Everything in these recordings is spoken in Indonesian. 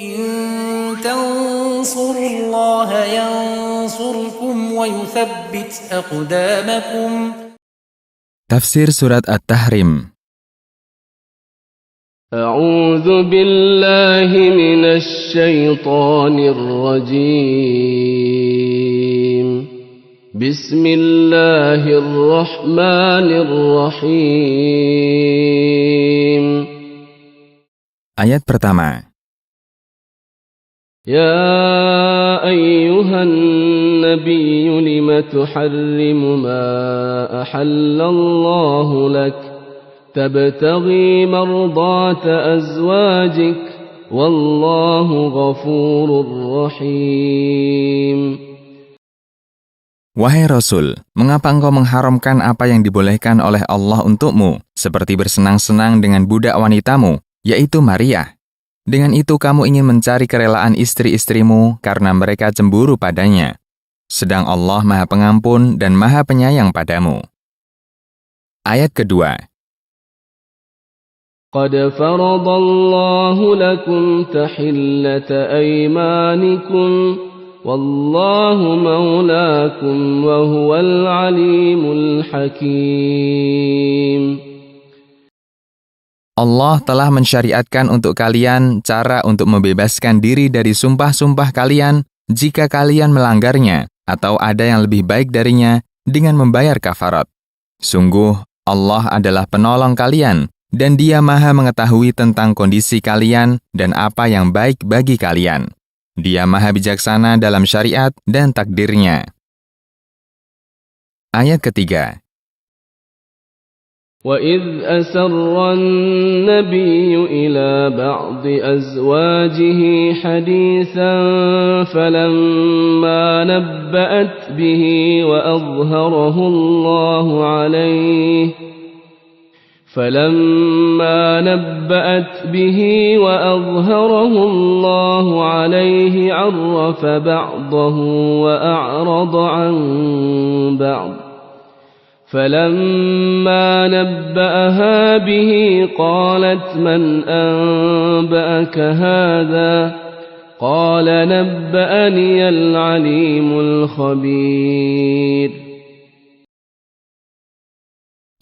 إن تنصروا الله ينصركم ويثبت أقدامكم. Tafsir Surat At-Tahrim. أعوذ بالله من الشيطان الرجيم. بسم الله الرحمن الرحيم. Ayat pertama. يا أيها النبي لم تحرم ما أحل الله لك تبتغي مرضات أزواجك والله غفور رحيم. Wahai Rasul, mengapa engkau mengharamkan apa yang dibolehkan oleh Allah untukmu, seperti bersenang-senang dengan budak wanitamu, yaitu Maria? Dengan itu kamu ingin mencari kerelaan istri-istrimu karena mereka cemburu padanya. Sedang Allah Maha Pengampun dan Maha Penyayang padamu. Ayat kedua. قد فرض الله لكم تحلة أيمانكم والله مولاكم وهو العليم الحكيم. Allah telah mensyariatkan untuk kalian cara untuk membebaskan diri dari sumpah-sumpah kalian jika kalian melanggarnya atau ada yang lebih baik darinya dengan membayar kafarat. Sungguh, Allah adalah penolong kalian dan Dia Maha mengetahui tentang kondisi kalian dan apa yang baik bagi kalian. Dia Maha bijaksana dalam syariat dan takdirnya. Ayat ketiga. وَإِذْ أَسَرَّ النَّبِيُّ إِلَى بَعْضِ أَزْوَاجِهِ حَدِيثًا فَلَمَّا نَبَّأَتْ بِهِ وَأَظْهَرَهُ اللَّهُ عَلَيْهِ عَرَّفَ بَعْضَهُ وَأَعْرَضَ عَنْ بَعْضٍ فَلَمَّا نَبَّأَهَا بِهِ قَالَتْ مَنْ أَنبَأَكَ هَذَا قَالَ نَبَّأَنِيَ الْعَلِيمُ الْخَبِيرُ.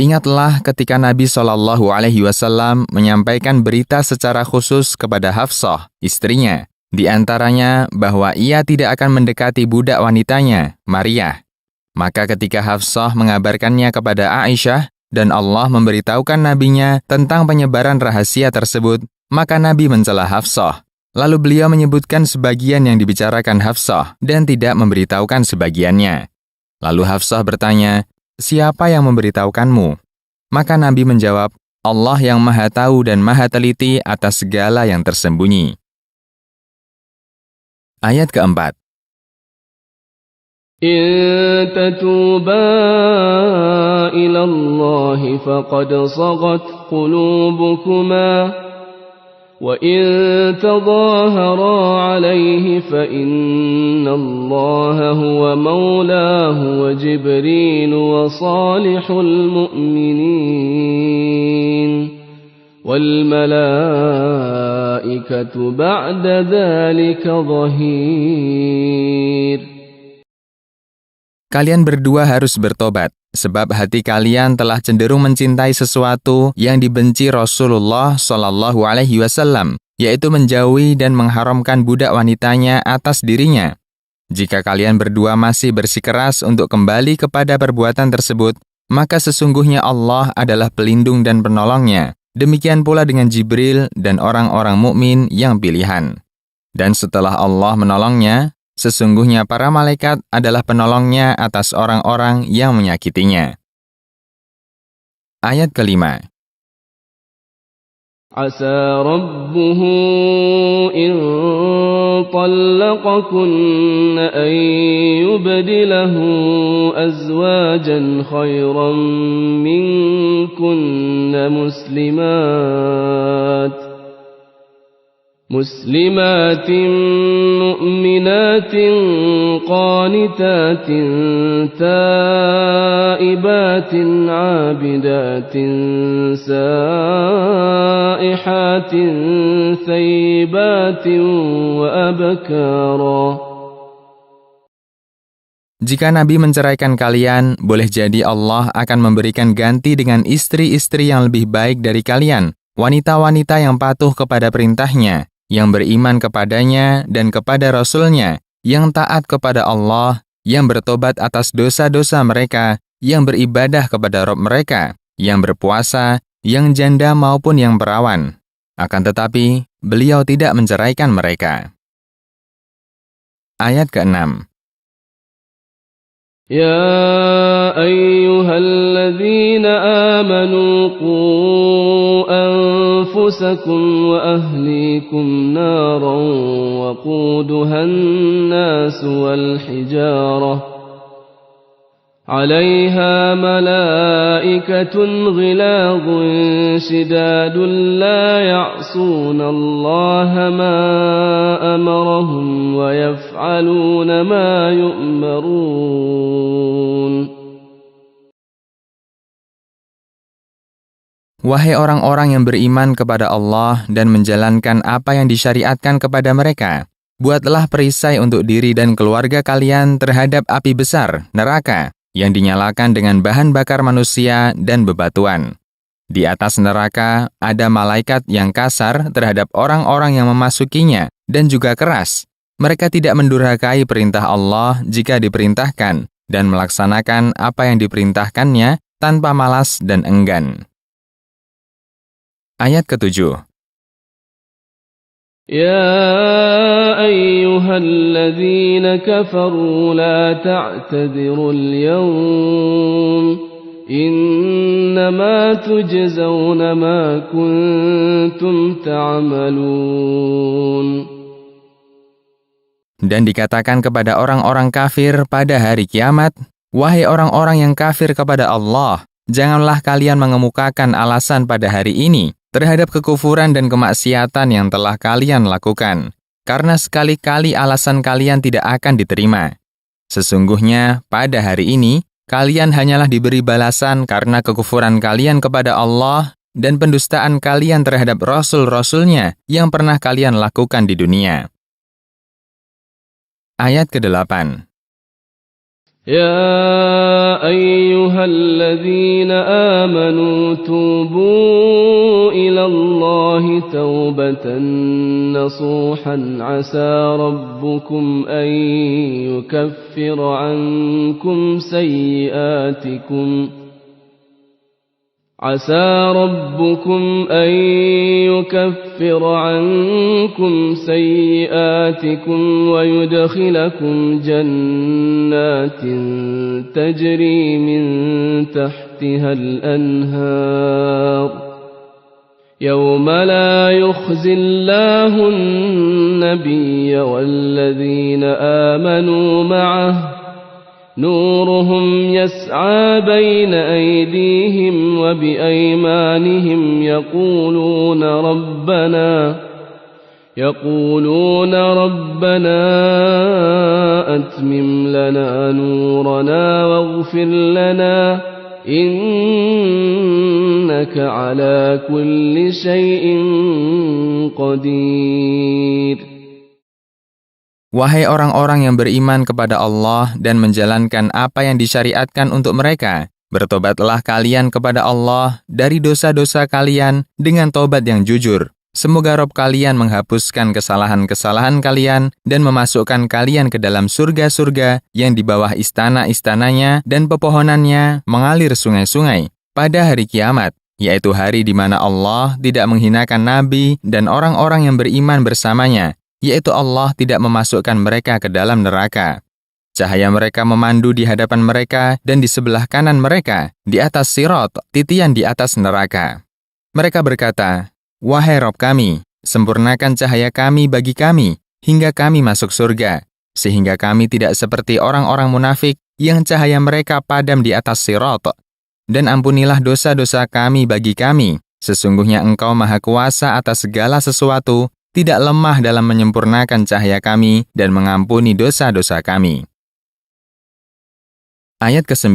Ingatlah ketika Nabi SAW menyampaikan berita secara khusus kepada Hafsah, istrinya, di antaranya bahwa ia tidak akan mendekati budak wanitanya, Maria. Maka ketika Hafsah mengabarkannya kepada Aisyah dan Allah memberitahukan nabinya tentang penyebaran rahasia tersebut, maka Nabi mencela Hafsah. Lalu beliau menyebutkan sebagian yang dibicarakan Hafsah dan tidak memberitahukan sebagiannya. Lalu Hafsah bertanya, "Siapa yang memberitahukanmu?" Maka Nabi menjawab, "Allah yang Maha Tahu dan Maha Teliti atas segala yang tersembunyi." Ayat keempat. إن تتوبا إلى الله فقد صغت قلوبكما وإن تظاهرا عليه فإن الله هو مولاه وجبريل وصالح المؤمنين والملائكة بعد ذلك ظهير. Kalian berdua harus bertobat, sebab hati kalian telah cenderung mencintai sesuatu yang dibenci Rasulullah SAW, yaitu menjauhi dan mengharamkan budak wanitanya atas dirinya. Jika kalian berdua masih bersikeras untuk kembali kepada perbuatan tersebut, maka sesungguhnya Allah adalah pelindung dan penolongnya. Demikian pula dengan Jibril dan orang-orang mukmin yang pilihan. Dan setelah Allah menolongnya, sesungguhnya para malaikat adalah penolongnya atas orang-orang yang menyakitinya. Ayat kelima. Asa rabbuhu in طلقكن أن يبدله أزواجا خيرا منكن مسلمات مؤمنات قانتات تائبات عابدات سائحات ثيبات وأبكارا. Jika Nabi menceraikan kalian, boleh jadi Allah akan memberikan ganti dengan istri-istri yang lebih baik dari kalian, wanita-wanita yang patuh kepada perintahnya, yang beriman kepadanya dan kepada Rasul-Nya, yang taat kepada Allah, yang bertobat atas dosa-dosa mereka, yang beribadah kepada Rabb mereka, yang berpuasa, yang janda maupun yang perawan. Akan tetapi, beliau tidak menceraikan mereka. Ayat ke-6. يا أيها الذين آمنوا قوا أنفسكم وأهليكم نارا وقودها الناس والحجارة عليها ملائكة غلاظ شداد لا يعصون الله ما أمرهم ويفعلون ما يؤمرون. Wahai orang-orang yang beriman kepada Allah dan menjalankan apa yang disyariatkan kepada mereka, buatlah perisai untuk diri dan keluarga kalian terhadap api besar, neraka, yang dinyalakan dengan bahan bakar manusia dan bebatuan. Di atas neraka ada malaikat yang kasar terhadap orang-orang yang memasukinya dan juga keras. Mereka tidak mendurhakai perintah Allah jika diperintahkan dan melaksanakan apa yang diperintahkannya tanpa malas dan enggan. Ayat ke-7. يا أيها الذين كفروا لا تعتذروا اليوم إنما تجزون ما كنتم تعملون. Dan dikatakan kepada orang-orang kafir pada hari kiamat, wahai orang-orang yang kafir kepada Allah, janganlah kalian mengemukakan alasan pada hari ini terhadap kekufuran dan kemaksiatan yang telah kalian lakukan, karena sekali-kali alasan kalian tidak akan diterima. Sesungguhnya, pada hari ini, kalian hanyalah diberi balasan karena kekufuran kalian kepada Allah dan pendustaan kalian terhadap Rasul-Rasul-Nya yang pernah kalian lakukan di dunia. Ayat ke-8. يا أيها الذين آمنوا توبوا إلى الله توبة نصوحا عسى ربكم أن يكفر عنكم سيئاتكم ويدخلكم جنات تجري من تحتها الأنهار يوم لا يخزي الله النبي والذين آمنوا معه نورهم يسعى بين أيديهم وبأيمانهم يقولون ربنا أتمم لنا نورنا واغفر لنا إنك على كل شيء قدير. Wahai orang-orang yang beriman kepada Allah dan menjalankan apa yang disyariatkan untuk mereka, bertobatlah kalian kepada Allah dari dosa-dosa kalian dengan tobat yang jujur. Semoga Rabb kalian menghapuskan kesalahan-kesalahan kalian dan memasukkan kalian ke dalam surga-surga yang di bawah istana-istananya dan pepohonannya mengalir sungai-sungai pada hari kiamat, yaitu hari di mana Allah tidak menghinakan Nabi dan orang-orang yang beriman bersamanya, yaitu Allah tidak memasukkan mereka ke dalam neraka. Cahaya mereka memandu di hadapan mereka dan di sebelah kanan mereka, di atas sirat, titian di atas neraka. Mereka berkata, wahai Rabb kami, sempurnakan cahaya kami bagi kami, hingga kami masuk surga, sehingga kami tidak seperti orang-orang munafik yang cahaya mereka padam di atas sirat. Dan ampunilah dosa-dosa kami bagi kami, sesungguhnya Engkau Maha Kuasa atas segala sesuatu, tidak lemah dalam menyempurnakan cahaya kami dan mengampuni dosa-dosa kami. Ayat ke-9.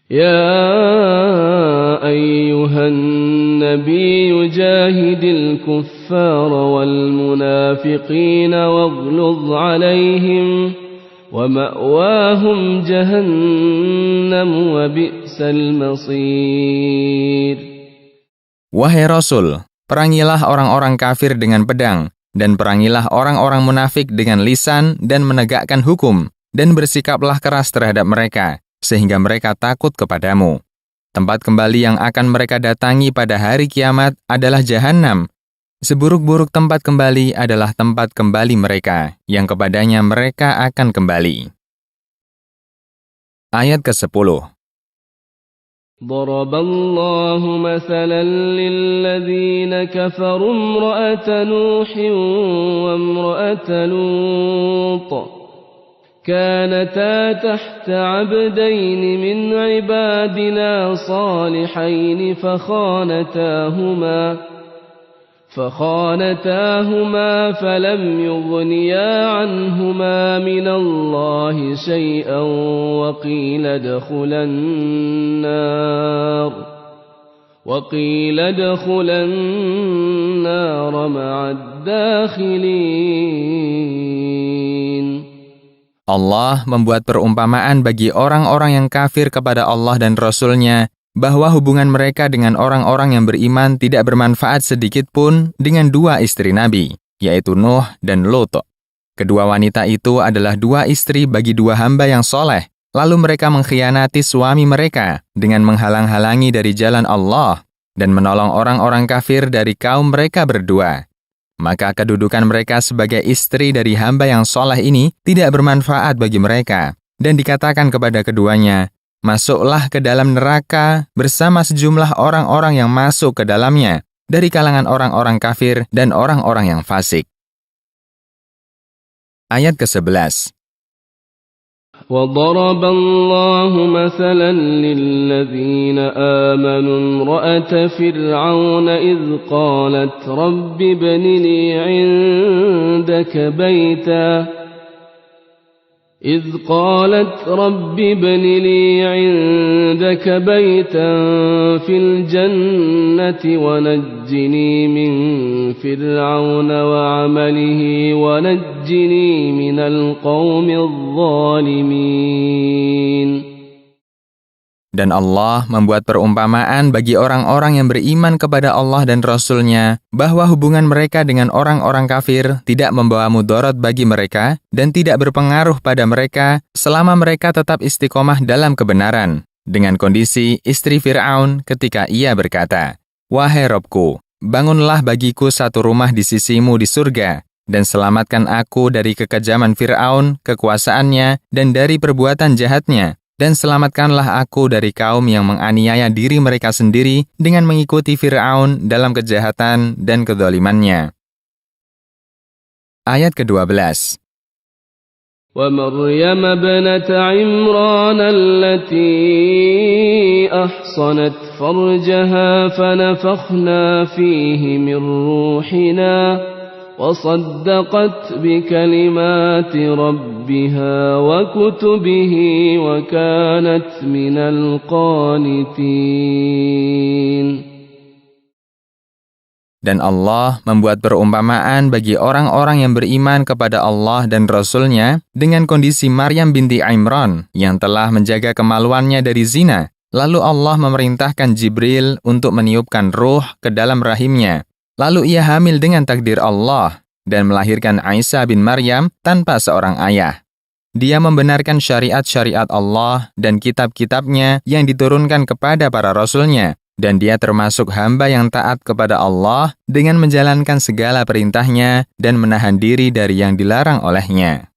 يا أيها النبي جاهد الكفار والمنافقين واغلظ عليهم ومأواهم جهنم وبئس المصير. Wahai Rasul, perangilah orang-orang kafir dengan pedang, dan perangilah orang-orang munafik dengan lisan dan menegakkan hukum, dan bersikaplah keras terhadap mereka, sehingga mereka takut kepadamu. Tempat kembali yang akan mereka datangi pada hari kiamat adalah Jahannam. Seburuk-buruk tempat kembali adalah tempat kembali mereka, yang kepadanya mereka akan kembali. Ayat ke-10. ضرب الله مثلا للذين كفروا امرأة نوح وامرأة لوط كانتا تحت عبدين من عبادنا صالحين فخانتاهما فلم يغنيا عنهما من الله شيئا وقيل ادخلا النار مع الداخلين. Allah membuat perumpamaan bagi orang-orang yang kafir kepada Allah dan Rasul-Nya, bahwa hubungan mereka dengan orang-orang yang beriman tidak bermanfaat sedikit pun dengan dua istri Nabi, yaitu Nuh dan Lut. Kedua wanita itu adalah dua istri bagi dua hamba yang soleh, lalu mereka mengkhianati suami mereka dengan menghalang-halangi dari jalan Allah dan menolong orang-orang kafir dari kaum mereka berdua. Maka kedudukan mereka sebagai istri dari hamba yang soleh ini tidak bermanfaat bagi mereka. Dan dikatakan kepada keduanya, masuklah ke dalam neraka bersama sejumlah orang-orang yang masuk ke dalamnya, dari kalangan orang-orang kafir dan orang-orang yang fasik. Ayat ke-11. وضرب الله مثلا للذين آمنوا امرأة فرعون إذ قالت رب ابن لي عندك بيتا في الجنة ونجني من فرعون وعمله ونجني من القوم الظالمين. Dan Allah membuat perumpamaan bagi orang-orang yang beriman kepada Allah dan Rasul-Nya, bahwa hubungan mereka dengan orang-orang kafir tidak membawa mudarat bagi mereka dan tidak berpengaruh pada mereka selama mereka tetap istiqomah dalam kebenaran. Dengan kondisi istri Fir'aun ketika ia berkata, "Wahai Robku, bangunlah bagiku satu rumah di sisimu di surga, dan selamatkan aku dari kekejaman Fir'aun, kekuasaannya, dan dari perbuatan jahatnya. Dan selamatkanlah aku dari kaum yang menganiaya diri mereka sendiri dengan mengikuti Fir'aun dalam kejahatan dan kezalimannya." Ayat ke-12. ومريم ابنة عمران التي أحصنت فرجها فنفخنا فيه من روحنا وصدقت بكلمات ربها وكتبه وكانت من القانتين. Dan Allah membuat perumpamaan bagi orang-orang yang beriman kepada Allah dan Rasul-Nya dengan kondisi Maryam binti Imran yang telah menjaga kemaluannya dari zina. Lalu Allah memerintahkan Jibril untuk meniupkan ruh ke dalam rahimnya. Lalu ia hamil dengan takdir Allah dan melahirkan Isa bin Maryam tanpa seorang ayah. Dia membenarkan syariat-syariat Allah dan kitab-kitabnya yang diturunkan kepada para Rasul-Nya. Dan dia termasuk hamba yang taat kepada Allah dengan menjalankan segala perintahnya dan menahan diri dari yang dilarang olehnya.